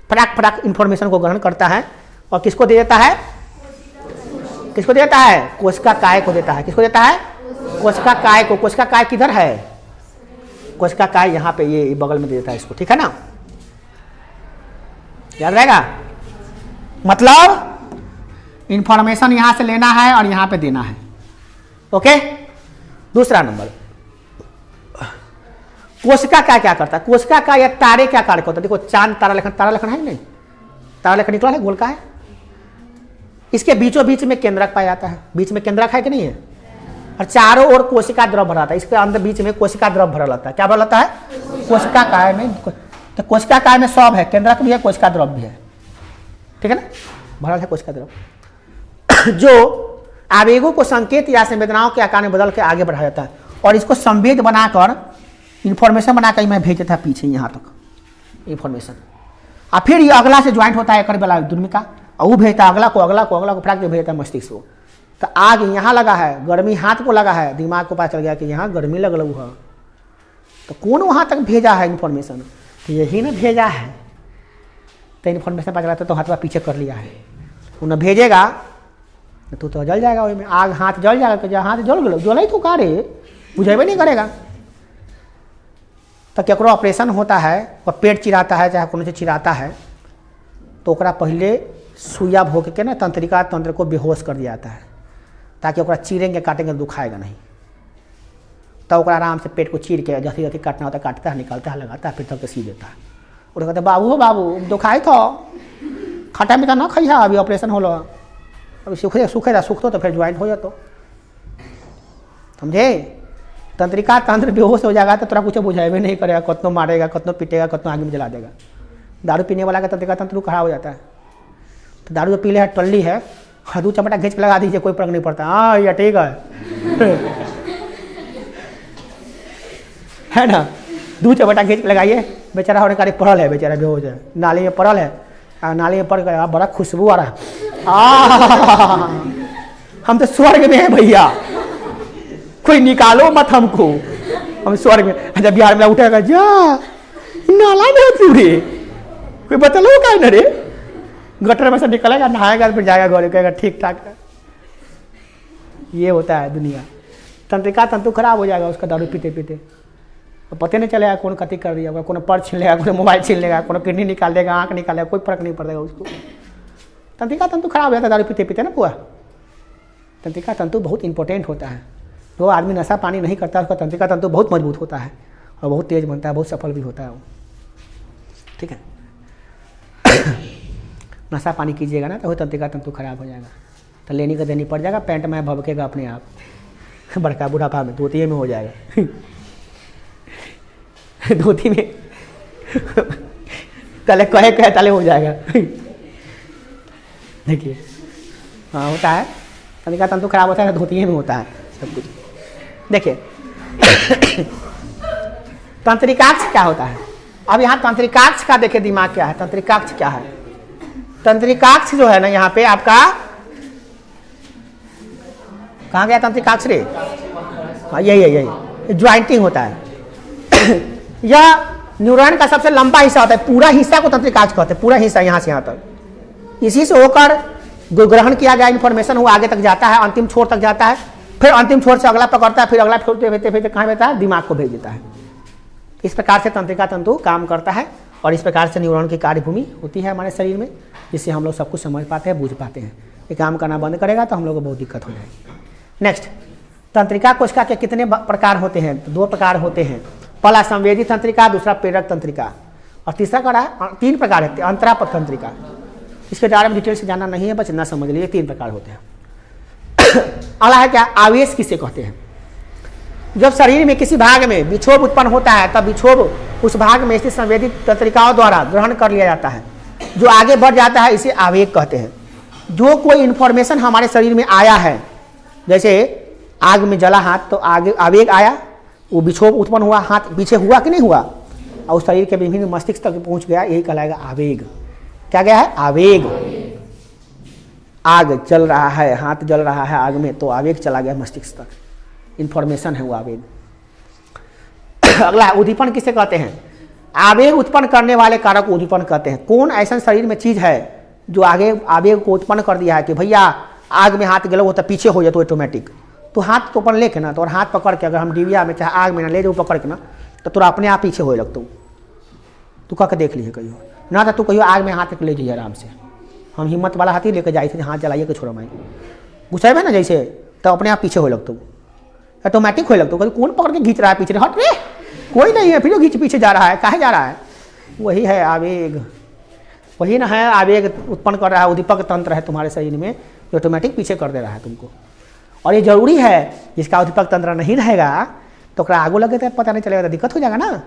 फटाक फटाक इंफॉर्मेशन को ग्रहण करता है और किसको दे देता है, किसको देता है, कोशिका काय को देता है। किसको देता है, कोशिका काय को। कोशिका काय किधर है, कोशिका काय यहाँ पे ये बगल में दे देता है इसको, ठीक है ना, याद रहेगा। मतलब इंफॉर्मेशन यहां से लेना है और यहां पे देना है। ओके, दूसरा नंबर, कोशिका काय क्या करता है, कोशिका काय या तारे क्या कार्य करता है। देखो चांद तारा लेखन, तारा लेखन है कि नहीं, तारा लेखन निकला है, गोल का है, इसके बीचों बीच में केंद्रक पाया जाता है, बीच में केंद्रक है कि नहीं है, और चारों ओर कोशिका द्रव भरा था, इसके अंदर बीच में कोशिका द्रव भरा रहता है। क्या भरा रहता है, कोशिका काय में। तो कोशिका काय में सब है, केंद्रक भी है, कोशिका द्रव भी है, ठीक है ना, भरा है कोशिका द्रव जो आवेगों को संकेत या संवेदनाओं के आकार में बदल के आगे बढ़ाया जाता है, और इसको संवेद बनाकर इंफॉर्मेशन बनाकर मैं भेज देता है पीछे यहाँ तक इंफॉर्मेशन, और फिर ये अगला से ज्वाइंट होता है कर वाला द्रुमिका, और वो भेजता है अगला को, अगला को, अगला को, फटाक भेजता है मस्तिष्क को। तो आग यहाँ लगा है, गर्मी हाथ को लगा है, दिमाग को पता चल गया कि यहाँ गर्मी लगल हुआ, तो कौन वहाँ तक भेजा है इंफॉर्मेशन, तो यही ना भेजा है। तो इन्फॉर्मेशन पता चला तो हाथ पीछे कर लिया है, उन्हें भेजेगा तो जल जाएगा, वही में आग हाथ जल जाएगा, तो हाथ जल गलो, जल ही तो का रे, बुझेबे नहीं करेगा। तो केकरो ऑपरेशन होता है और पेट चिराता है, चाहे कोनो से चिराता है, तो ओकरा पहले सुइया भोग के ना तंत्रिका तंत्र को बेहोश कर दिया जाता है, ताकि ओकरा चीरेंगे काटेंगे दुखाएगा नहीं। तो ओकरा आराम से पेट को चीर के जैसे जैसे काटना होता है काटता है, निकालता है, लगाता है, फिर तब के सी देता है। और कहते बाबू हो बाबू दुखाई तो खटा मीठा ना खाइए, अभी ऑपरेशन हो लो, अभी सूखे सूखे सूख तो फिर ज्वाइंट हो जातो, समझे। तंत्रिका तंत्र बेहोश हो जाएगा तो तोरा कुछ बुझाएबे नहीं करेगा, कतनो मारेगा, कतनो पीटेगा, कतनो आगे में जला देगा। दारू पीने वाला का तंत्रिका तंत्र खराब हो जाता है। तो दारू जो पी ले है, टल्ली है, दू चमटा घींच के लगा दीजिए, कोई फर्क नहीं पड़ता, हाँ ये ठीक है ना, दू चमटा घींच के लगाइए, बेचारा होने कार्य पड़ल है, बेचारा बेहोश है, नाली में पड़ल है, नाली में पड़ गया, बड़ा खुशबू आ रहा, हम तो स्वर्ग में हैं भैया, कोई निकालो मत हमको, हम स्वर्ग में। जब बिहार में उठेगा जा नाला में पूरे, कोई बतलो क्या न रे, गटर में से निकलेगा, नहाएगा, फिर जाएगा घर, कहेगा ठीक ठाक है। ये होता है दुनिया। तंत्रिका तंतु खराब हो जाएगा उसका दारू पीते पीते, तो पता नहीं चलेगा कौन कति कर दिया होगा, कौन पर छीन लेगा, कौन मोबाइल छीन लेगा, कौन किडनी निकाल देगा, आँख निकाल देगा, कोई फर्क नहीं पड़ेगा उसको। तंत्रिका तंतु खराब हो जाता है दारू पीते पीते ना पूरा। तंत्रिका तंतु बहुत इंपॉर्टेंट होता है। जो आदमी नशा पानी नहीं करता उसका तंत्रिका तंतु बहुत मजबूत होता है और बहुत तेज बनता है, बहुत सफल भी होता है वो, ठीक है। नशा पानी कीजिएगा ना तो वो तंत्रिका तंतु खराब हो जाएगा, तो लेनी का देनी पड़ जाएगा, पैंट में भभकेगा अपने आप, बड़का बुढ़ापा में, तोतिये में हो जाएगा। धोती में तले कहे तले हो जाएगा। देखिए, हाँ होता है, तंत्रिका तंतु खराब होता है धोती में होता है सब कुछ। देखिए तंत्रिकाक्ष क्या होता है? अब यहाँ तंत्रिकाक्ष का देखिए दिमाग क्या है। तंत्रिकाक्ष क्या है? तंत्रिकाक्ष जो है ना यहाँ पे आपका कहाँ गया तंत्रिकाक्ष रे? हाँ यही ज्वाइंटिंग होता है। यह न्यूरॉन का सबसे लंबा हिस्सा होता है, पूरा हिस्सा को तंत्रिकाक्ष कहते हैं, पूरा हिस्सा यहाँ से यहाँ तक। इसी से होकर जो ग्रहण किया गया इन्फॉर्मेशन वो आगे तक जाता है, अंतिम छोर तक जाता है, फिर अंतिम छोर से अगला पकड़ता है, फिर अगला फिर कहाँ भेजता है? दिमाग को भेज देता है। इस प्रकार से तंत्रिका तंतु काम करता है और इस प्रकार से न्यूरॉन की कार्यभूमि होती है हमारे शरीर में, जिससे हम लोग सब कुछ समझ पाते हैं, बूझ पाते हैं। ये काम करना बंद करेगा तो हम लोग को बहुत दिक्कत हो जाएगी। नेक्स्ट, तंत्रिका कोशिका के कितने प्रकार होते हैं? तो 2 प्रकार होते हैं। पहला संवेदी तंत्रिका, दूसरा प्रेरक तंत्रिका, और तीसरा कड़ा 3 प्रकार है अंतरापद तंत्रिका। इसके बारे में डिटेल से जानना नहीं है, बस इतना समझ लीजिए 3 प्रकार होते हैं। अगला है क्या? आवेश किसे कहते हैं? जब शरीर में किसी भाग में विक्षोभ उत्पन्न होता है तब विक्षोभ उस भाग में स्थित संवेदी तंत्रिकाओं द्वारा ग्रहण कर लिया जाता है, जो आगे बढ़ जाता है, इसे आवेग कहते हैं। जो कोई इंफॉर्मेशन हमारे शरीर में आया है, जैसे आग में जला हाथ तो आगे आवेग आया, वो विक्षोभ उत्पन्न हुआ, हाथ पीछे हुआ कि नहीं हुआ, और उस शरीर के विभिन्न मस्तिष्क तक पहुंच गया, यही कहलाएगा आवेग। क्या गया है? आवेग। आग जल रहा है, हाथ जल रहा है आग में, तो आवेग चला गया मस्तिष्क तक, इंफॉर्मेशन है वो आवेग। अगला उद्दीपन किसे कहते हैं? आवेग उत्पन्न करने वाले कारक को उद्दीपन कहते हैं। कौन ऐसा शरीर में चीज है जो आगे आवेग को उत्पन्न कर दिया है कि भैया आग में हाथ गलो हो तो पीछे हो जाए तो ऑटोमेटिक, तो हाथ तो अपन लेके ना, तो और हाथ पकड़ के अगर हम डिबिया में चाहे आग में ना ले जाओ पकड़ के ना, तो तुरा अपने आप पीछे हो लगता तू कह के देख लीजिए कहियो ना, तो तू कहियो आग में हाथ ले जाइए आराम से। हम हिम्मत वाला हाथी लेके जाए थे, हाथ जलाइए के छोड़ो मैं गुस्सा है ना जैसे, तो अपने आप पीछे हो लगता ऑटोमेटिक हो लगता हूँ। कौन पकड़ के खींच रहा है पीछे? हट रे, कोई नहीं है, फिर खींच पीछे जा रहा है, काहे जा रहा है? वही है आवेग, वही ना है आवेग उत्पन्न कर रहा है। उद्दीपक तंत्र है तुम्हारे शरीर में जो ऑटोमेटिक पीछे कर दे रहा है तुमको, और ये जरूरी है। जिसका उद्दीपक तंत्र नहीं रहेगा तो आगो लगे तो पता नहीं चलेगा, तो दिक्कत हो जाएगा ना।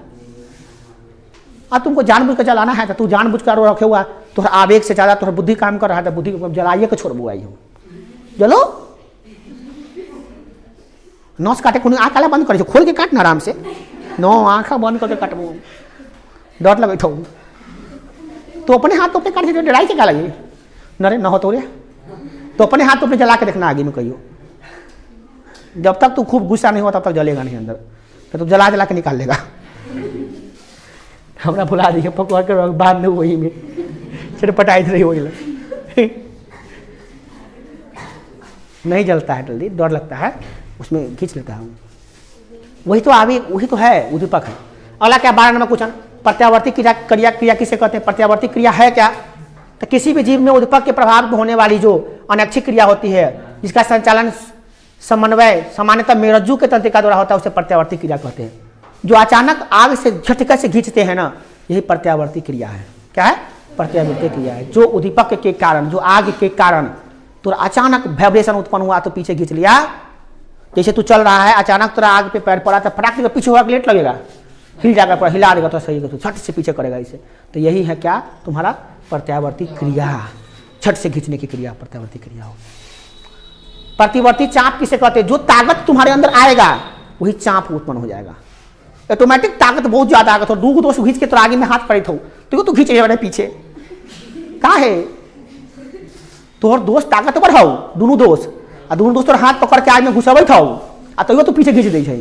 अब तुमको जानबूझ कर जलाना है तो तू जानबूझ कर रखे हुआ, तो आवेग से ज़्यादा तो बुद्धि काम कर रहा है, तो बुद्धि को जलाइए के छोड़ बुआई हो चलो। नौस काटे खुद आँख काला बंद कर खोल के काटना आराम से, नो आँखा बंद करके काटबो, डर लगे तो अपने हाथ तो अपने काट के डराई से क्या लगे नरे न हो तो रे, तो अपने हाथ तो अपने जला के देखना आगे में कहियो। जब तक तू खूब गुस्सा नहीं हुआ तब तक जलेगा नहीं अंदर, तो तू जला जला के निकाल लेगा। हमरा भुला दिए पकड़ के बांध दे वही में छिटपटाई रही वही नहीं जलता है जल्दी, डर लगता है उसमें खींच लेता हूँ। वही तो आवेग, वही तो है उद्दीपक है। अगला क्या 12 नंबर क्वेश्चन, प्रत्यावर्ती क्रिया किसे कहते हैं? प्रत्यावर्ती क्रिया है क्या? तो किसी भी जीव में उद्दीपक के प्रभाव में होने वाली जो अनैच्छिक क्रिया होती है, जिसका संचालन समन्वय सामान्यतः मेरुरज्जु के तंत्रिका द्वारा होता है, उसे प्रत्यावर्ती क्रिया कहते हैं। जो अचानक आग से झटका से खींचते हैं ना, यही प्रत्यावर्ती क्रिया है। क्या है? प्रत्यावर्ती क्रिया है। जो उद्दीपक के कारण, जो आग के कारण तो अचानक वाइब्रेशन उत्पन्न हुआ तो पीछे खींच लिया। जैसे तू चल रहा है, अचानक तेरा आग पे पैर पड़ा तो फटाक से पीछे हुआ लेट लगेगा, हिल जाएगा, पर हिला देगा तो सही तो झट से पीछे करेगा इसे। तो यही है क्या? तुम्हारा प्रत्यावर्ती क्रिया, झट से खींचने की क्रिया प्रत्यावर्ती क्रिया हो। प्रतिवर्ती चाप किसे कहते हैं? जो ताकत तुम्हारे अंदर आएगा वही चाप उत्पन्न हो जाएगा। ऑटोमेटिक ताकत बहुत ज्यादा आएगा, तो दू दोस्त खींच के तो आगे में हाथ पड़े थे तो तू खींचे बड़े पीछे कहा है? तोहर दोस्त ताकतवर हो, दोनों दोस्त आ दोनों दोस्त हाथ पकड़ के आग में घुसबैत हो आ तैयो तू पीछे खींच दै छै।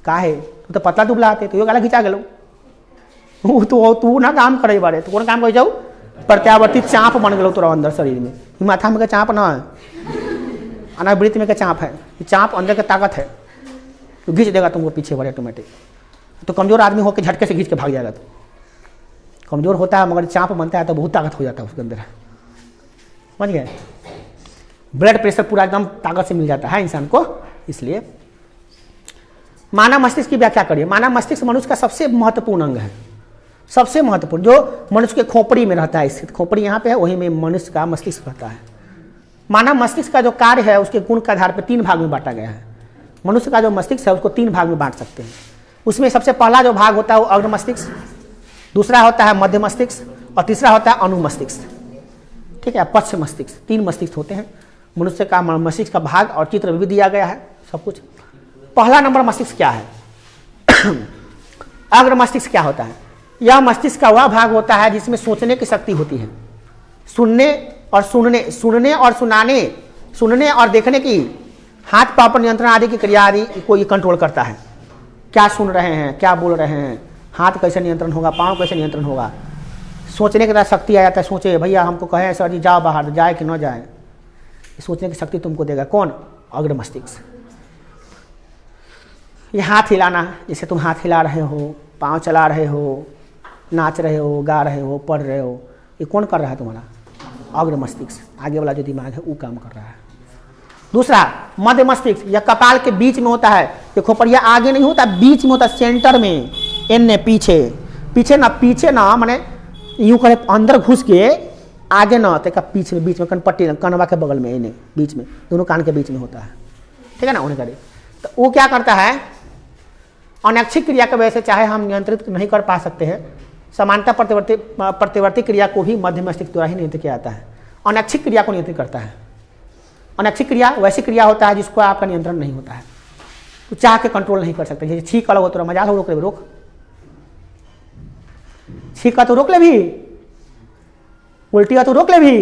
का है? तू तो पतला दुबला आते तो गाला खिंचा गेलो, तो तू ना काम करे बारे, तो कौन काम कर जाऊ? प्रत्यावर्ती चाप बन गलो तोरा अंदर शरीर में। माथा में का चाप ना है, अनावृत्ति में का चाप है, चाप अंदर का ताकत है, तो खींच देगा तुमको पीछे बड़े ऑटोमेटिक। तो कमजोर आदमी होकर झटके से खींच के भाग जाएगा। तो कमजोर होता है मगर चाप बनता है तो बहुत ताकत हो जाता है उसके अंदर, समझ गए? ब्लड प्रेशर पूरा एकदम ताकत से मिल जाता है इंसान को। इसलिए मानव मस्तिष्क की व्याख्या करिए। मानव मस्तिष्क मनुष्य का सबसे महत्वपूर्ण अंग है, सबसे महत्वपूर्ण, जो मनुष्य के खोपड़ी में रहता है। स्थित खोपड़ी यहाँ पे है, वहीं में मनुष्य का मस्तिष्क रहता है। मानव मस्तिष्क का जो कार्य है उसके गुण के आधार पर 3 भाग में बांटा गया है। मनुष्य का जो मस्तिष्क है उसको 3 भाग में बांट सकते हैं। उसमें सबसे पहला जो भाग होता है वो अग्र मस्तिष्क, दूसरा होता है मध्य मस्तिष्क और तीसरा होता है अनुमस्तिष्क। ठीक है, पश्च मस्तिष्क, 3 मस्तिष्क होते हैं मनुष्य का। मस्तिष्क का भाग और चित्र भी दिया गया है सब कुछ। पहला नंबर मस्तिष्क क्या है? अग्र मस्तिष्क क्या होता है? यह मस्तिष्क का वह भाग होता है जिसमें सोचने की शक्ति होती है, सुनने और सुनाने, सुनने और देखने की, हाथ पांव पर नियंत्रण आदि की क्रिया आदि को ये कंट्रोल करता है। क्या सुन रहे हैं, क्या बोल रहे हैं, हाथ कैसे नियंत्रण होगा, पांव कैसे नियंत्रण होगा, सोचने की तरह शक्ति आ जाता है। सोचे भैया हमको कहे सर जी जाओ बाहर, जाए कि न जाए, सोचने की शक्ति तुमको देगा कौन? अग्र मस्तिष्क। ये हाथ हिलाना, जैसे तुम हाथ हिला रहे हो, पाँव चला रहे हो, नाच रहे हो, गा रहे हो, पढ़ रहे हो, ये कौन कर रहा है? तुम्हारा अग्र मस्तिष्क। आगे वाला जो दिमाग है वो काम कर रहा है। दूसरा मध्य मस्तिष्क, यह कपाल के बीच में होता है। ये खोपड़िया आगे नहीं होता, बीच में होता, सेंटर में, एने पीछे, पीछे ना माने यूं करे अंदर घुस के, आगे ना तो पीछे में, बीच में कनपट्टी, कनवा के बगल में, इन्हें बीच में, दोनों कान के बीच में होता है। ठीक है ना, उन्हें करे तो वो क्या करता है? अनैच्छिक क्रिया की वजह से चाहे हम नियंत्रित नहीं कर पा सकते हैं, समानता प्रतिवर्ती क्रिया को भी मध्य मस्तिष्क द्वारा ही नियंत्रित किया जाता है। अनैच्छिक क्रिया को नियंत्रित करता है। अनैच्छिक क्रिया वैसी क्रिया होता है जिसको आपका नियंत्रण नहीं होता है, तो चाह के कंट्रोल नहीं कर सकते। जैसे छींक अलग हो तो मजाल हो, रोक ले, रोक, छींक का तो रोक ले भी, उल्टी का तो रोक ले भी,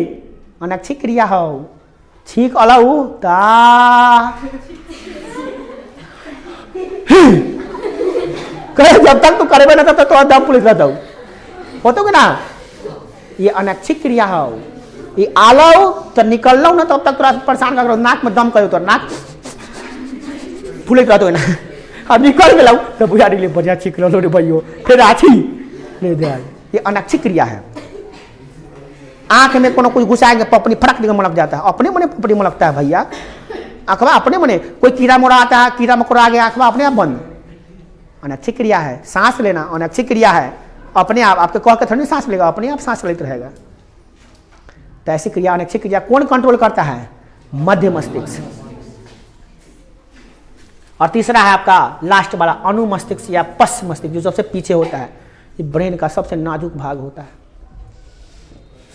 अनैच्छिक क्रिया हो। छींक अलग हो जब तक तू करे ना तब तक तो दम पुलिस रहता हो तो ना, ये अनैच्छिक क्रिया हो। ये आलो तो निकल लो ना तब तक थोड़ा परेशान कर, नाक में दम करो तो नाक फूले रहते हो ना, अब निकल गया तो बुझारी ले बढ़िया छिक लो रे भाइयों, फिर आछी ले दे। ये अनैच्छिक क्रिया है। आंख में कोनो कुछ घुसाएंगे पपनी फटक देकर मलक जाता है, अपने मने पपड़ी मलकता है भैया, आंखवा अपने मने। कोई कीड़ा मोड़ा आता है, कीड़ा मकोड़ा आ गया, आंखवा अपने आप बंद, अनैच्छिक क्रिया है। सांस लेना अनैच्छिक क्रिया है, अपने आप, आपके कह के थोड़ी सांस लेगा, अपने आप सांस लेते रहेगा। तो ऐसी क्रिया, अनैच्छिक क्रिया कौन कंट्रोल करता है? मध्य मस्तिष्क। और तीसरा है आपका लास्ट वाला अनुमस्तिष्क या पश्च मस्तिष्क, जो सबसे पीछे होता है। ये ब्रेन का सबसे नाजुक भाग होता है।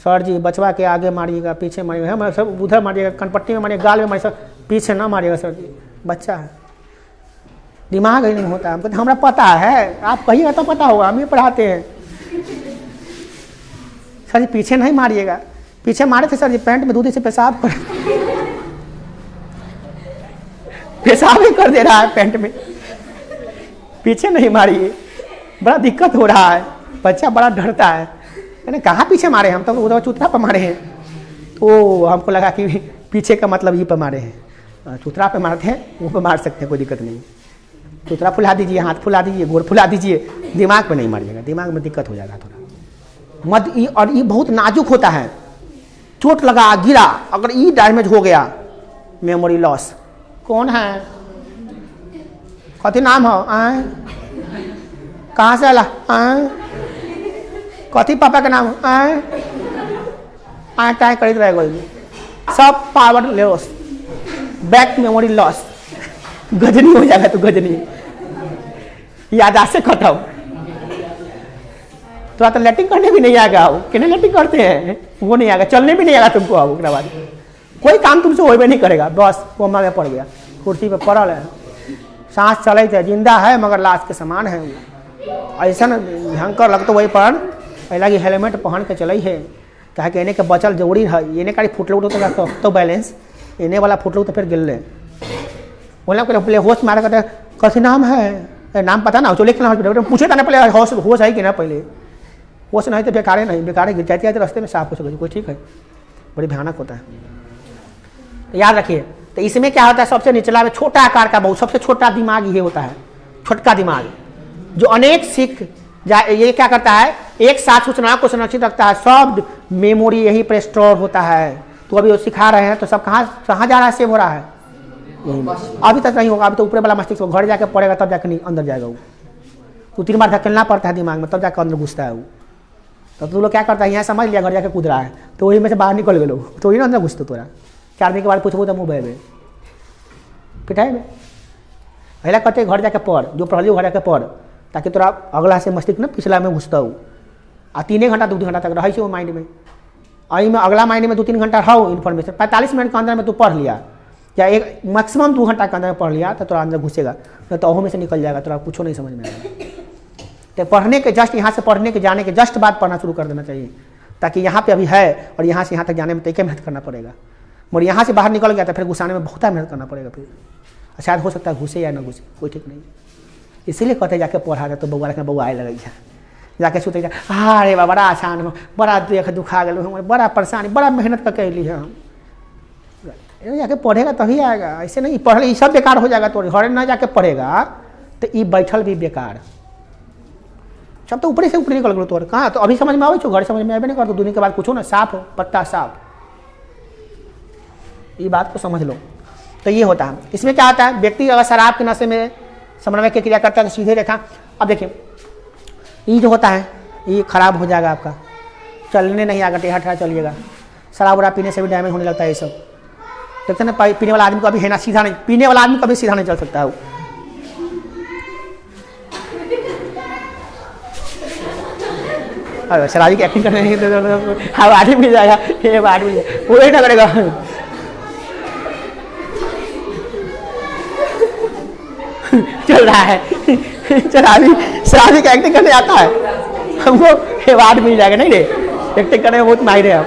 सर जी बचवा के आगे मारिएगा, पीछे मारिएगा, हम सब उधर मारिएगा, कनपट्टी में मारिएगा, गाल में मारिएगा, पीछे ना मारिएगा सर जी, बच्चा है, दिमाग ही नहीं होता। हमको हमरा पता है, आप कहिएगा तो पता होगा, हम ही पढ़ाते हैं। सर जी पीछे नहीं मारिएगा, पीछे मारे थे सर जी, पैंट में दूधी से पेशाब कर पेशाब ही कर दे रहा है पैंट में, पीछे नहीं मारिए, बड़ा दिक्कत हो रहा है, बच्चा बड़ा डरता है। मैंने कहाँ पीछे मारे, हम तो उधर चुथरा पर मारे हैं। तो हमको लगा कि पीछे का मतलब ये पर मारे हैं, चुथरा पे मारते हैं, वो पे मार सकते हैं, कोई दिक्कत नहीं। चुथरा फुला दीजिए, हाथ फुला दीजिए, गोड़ फुला दीजिए, दिमाग पे नहीं मारिएगा, दिमाग में दिक्कत हो जाएगा थोड़ा। मध्य और ये बहुत नाजुक होता है, चोट लगा, गिरा, अगर ये डैमेज हो गया, मेमोरी लॉस। कौन है? कथी नाम हो? कहाँ से आला? कथी पापा का नाम? टाइम करीत रहेगा, सब power loss, back memory loss, Ghajini हो जाएगा। तो गजनी यादाश्त से खत्म, तो लैटिंग करने भी नहीं आएगा। कितने लैटिंग करते हैं वो नहीं आएगा, चलने भी नहीं आएगा तुमको। अब उसके बाद कोई काम तुमसे हो भी नहीं करेगा, बस कोमा में पड़ गया, कुर्सी पे पड़ल है, सांस चलते है, जिंदा है मगर लाश के समान है। ऐसा भयंकर लगता वही पर पहला कि हेलमेट पहन के चल है, कहे कि इन्हें के बचल जरूरी है, इन्हें का फुटल तो बैलेंस, इन्हें वाला फुटल तो फिर गिर बोला पहले होश मारा करते, कथी नाम है, नाम पता ना हो, चलो लेकिन पूछे था ना पहले होश है कि ना, पहले होश नहीं तो बेकारे नहीं, बेकारे गिर जाती है रास्ते में, साफ हो सके कोई, ठीक है, बड़ी भयानक होता है। तो याद रखिए, तो इसमें क्या होता है, सबसे निचला में छोटा आकार का बहुत, सबसे छोटा दिमाग ये होता है, छोटका दिमाग, जो अनेक सीख ये क्या करता है, एक साथ सूचना को संरक्षित रखता है, शब्द मेमोरी यहीं पर स्टोर होता है। तो अभी वो सिखा रहे हैं तो सब कहाँ जा रहा है, सेव हो रहा है, अभी तक नहीं होगा, अभी तो ऊपर वाला मस्तिष्क घर जाके पड़ेगा तब जाके नहीं अंदर जाएगा। वो तो 3 बार धकेलना पड़ता है दिमाग में तब जाकर अंदर घुसता है वो। तो तू लोग क्या करता है, यहाँ समझ लिया घर जाके कूद रहा है, तो वही में से बाहर निकल गए लोग, तो वही ना अंदर घुसते तोरा। 4 दिन के बाद पूछो तो मुँह बह पिटाए में पहला कहते घर जाके पढ़, जो पढ़लियो घर जाके पढ़, ताकि तोरा अगला से मस्तिष्क ना पिछला में घुसता हो। आ 3 घंटा 2 घंटा तक रहे वो माइंड में, आई में अगला माइंड में 2-3 घंटा रहो इन्फॉर्मेशन। 45 मिनट के अंदर में तू पढ़ लिया या एक मैक्सिमम 2 घंटा के अंदर में पढ़ लिया तो तोरा अंदर घुसेगा, नहीं तो ओहो में से निकल जाएगा, तोरा कुछ नहीं समझ में आएगा। तो पढ़ने के जस्ट यहाँ से पढ़ने के जाने के जस्ट बाद पढ़ना शुरू कर देना चाहिए, ताकि यहाँ पे अभी है और यहाँ से यहाँ तक जाने में तय मेहनत करना पड़ेगा। और यहाँ से बाहर निकल गया तो फिर घुसाने में बहुत मेहनत करना पड़ेगा, फिर शायद हो सकता है घुसे या ना घुसे, कोई ठीक नहीं। इसीलिए कहते जाके पढ़ा जाए तो बउआ रखना बउआ आए लगे जाके सुते जा, अरे बा बड़ा आसान हो, बड़ा देख दुखा गए हम, बड़ा परेशानी, बड़ा मेहनत करके अली है हम। जाके पढ़ेगा तभी आएगा, ऐसे नहीं पढ़ ये सब बेकार हो जाएगा। तो घर ना जाके पढ़ेगा तो ये बैठल भी बेकार, सब तो ऊपर से ऊपर निकल गलो। तोर कहाँ तो अभी समझ में आवे छो, घर समझ में आवे नहीं कर तो दुनिया के बाद कुछ हो ना, साफ हो पत्ता साफ, ये बात को समझ लो। तो ये होता है। इसमें क्या होता है, व्यक्ति अगर शराब के नशे में समन्वय की क्रिया करता है तो सीधे रेखा, अब देखिए ये जो होता है ये खराब हो जाएगा आपका, चलने नहीं आएगा, टेढ़ा टेढ़ा चलिएगा। शराब वराब पीने से भी डैमेज होने लगता है ये सब। देखते ना पीने वाला आदमी कभी है ना सीधा नहीं, पीने वाला आदमी कभी सीधा नहीं चल सकता है। अरे शराबी की एक्टिंग करने नहीं तो हाँ आदमी मिल जाएगा, ये आदमी वो ही ना करेगा। चल रहा है शराबी का एक्टिंग करने आता है, हमको अवार्ड मिल जाएगा। नहीं रे, एक्टिंग करने में बहुत माहिर है हम।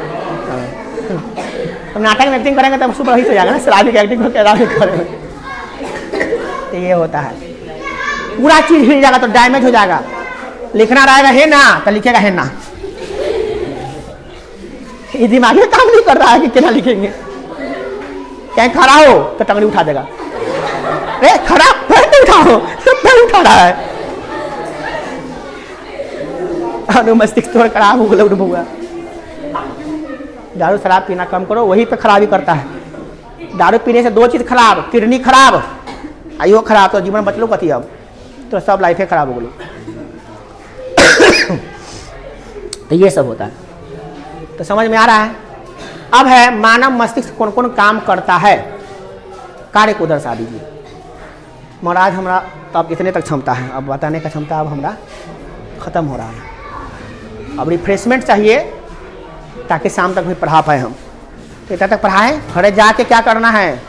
नाटक में एक्टिंग करेंगे तब सुपर हिट हो जाएगा ना, शराबी की एक्टिंग करेंगे। तो ये होता है, पूरा चीज हिल जाएगा तो डैमेज हो जाएगा। लिखना रहेगा है ना तो लिखेगा है ना, ये दिमाग में काम नहीं कर रहा है कि क्या लिखेंगे। कहीं खड़ा हो तो टंगड़ी उठा देगा, अरे खड़ा पैर तो उठाओ, पैर उठा रहा है। मस्तिष्क थोड़ा खराब हो गया। दारू शराब पीना कम करो, वही पे खराबी करता है। दारू पीने से 2 चीज खराब, किडनी खराब, आयो खराब, तो जीवन बचलो कथी अब, तो सब लाइफे खराब हो गलो। तो ये सब होता है। तो समझ में आ रहा है। अब है मानव मस्तिष्क कौन कौन काम करता है, कार्य को दर्शा दीजिए। महाराज हमारा तो अब इतने तक क्षमता है, अब बताने का क्षमता अब हमारा खत्म हो रहा है। अब रिफ्रेशमेंट चाहिए ताकि शाम तक भी पढ़ा पाए हम। तो इतना तक पढ़ाएं, घरे जाके क्या करना है,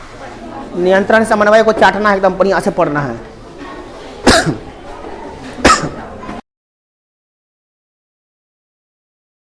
नियंत्रण समन्वय को चाटना है, एकदम बढ़िया से पढ़ना है।